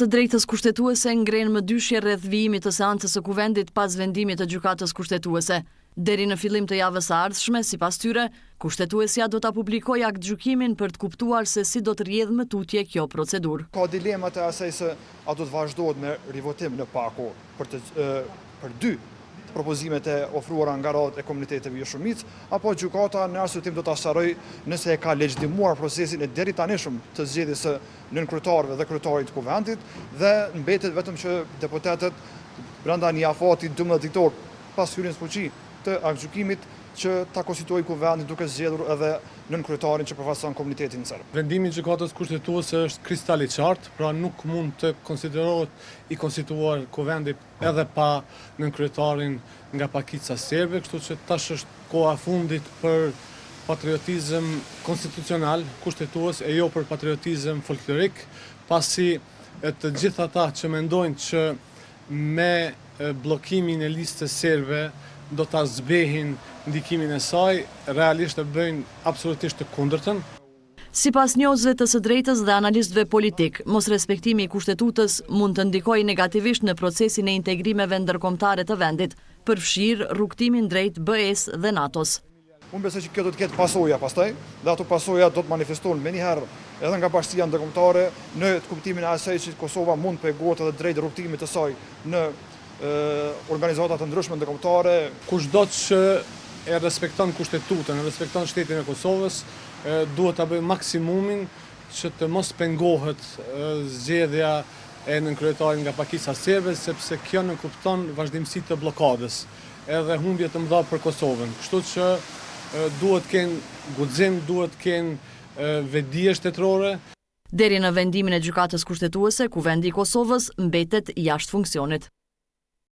Të drejtës kushtetuese ngrenë më dyshje rreth vijimit të seancës së kuvendit pas vendimit të gjykatës kushtetuese. Deri në fillim të javës së ardhshme, sipas tyre, kushtetuesja do ta publikojë aktgjykimin për të kuptuar se si do të rrjedhë më tutje kjo procedurë. Ka dilemat e asaj se a do të vazhdohet me rivotim në pako për dy propozimet e ofruara nga radhët e komuniteteve jeshumicë, apo gjykata në arsyetim do ta sqarojë nëse e ka legjitimuar procesin e deri tanishëm të zgjedhjes së nënkryetarëve dhe kryetarit të kuvendit, dhe mbetet vetëm që deputetët brenda një afati 12 ditor pas hyrjes në fuqi të aktgjykimit që ta konstituojë kuvendin duke zgjedhur edhe nënkryetarin që përfaqëson komunitetin serb. Vendimi i gjykatës kushtetuese është kristal i qartë, pra nuk mund të konsiderohet i konstituuar kuvendi edhe pa nënkryetarin nga pakica serbe, kështu që tash është koha e fundit për patriotizëm konstitucional kushtetues e jo për patriotizëm folklorik, pasi të gjithë ata që mendojnë që me bllokimin e listës serbe do ta zbehin ndikimin e saj, realisht e bëjnë absolutisht të kundërtën. Sipas njohësve të së drejtës dhe analistëve politik, mosrespektimi i kushtetutës mund të ndikojë negativisht në procesin e integrimeve ndërkombëtare të vendit, përfshirë rrugtimin drejt BE-s dhe NATO-s. Unë besoj që kjo do të ketë pasoja pastaj, dhe ato pasoja do të manifestohen menjëherë edhe nga bashkia ndërkombëtare në të kuptimin e asaj që Kosova mund të pegohet edhe drejt rrugtimit të saj në organizata të ndryshme ndërkombëtare. Kushdo që e respekton kushtetutën, e respekton shtetin e Kosovës, duhet ta bëjë maksimumin që të mos pengohet zgjedhja e nënkryetarit nga pakica serbe, sepse kjo nënkupton vazhdimsi të bllokadës, edhe humbje të mëdha për Kosovën. Kështu që duhet kenë guxim, duhet kenë vetdije shtetërore. Deri në vendimin e gjykatës kushtetuese, kuvendi i Kosovës mbetet jashtë funksionit.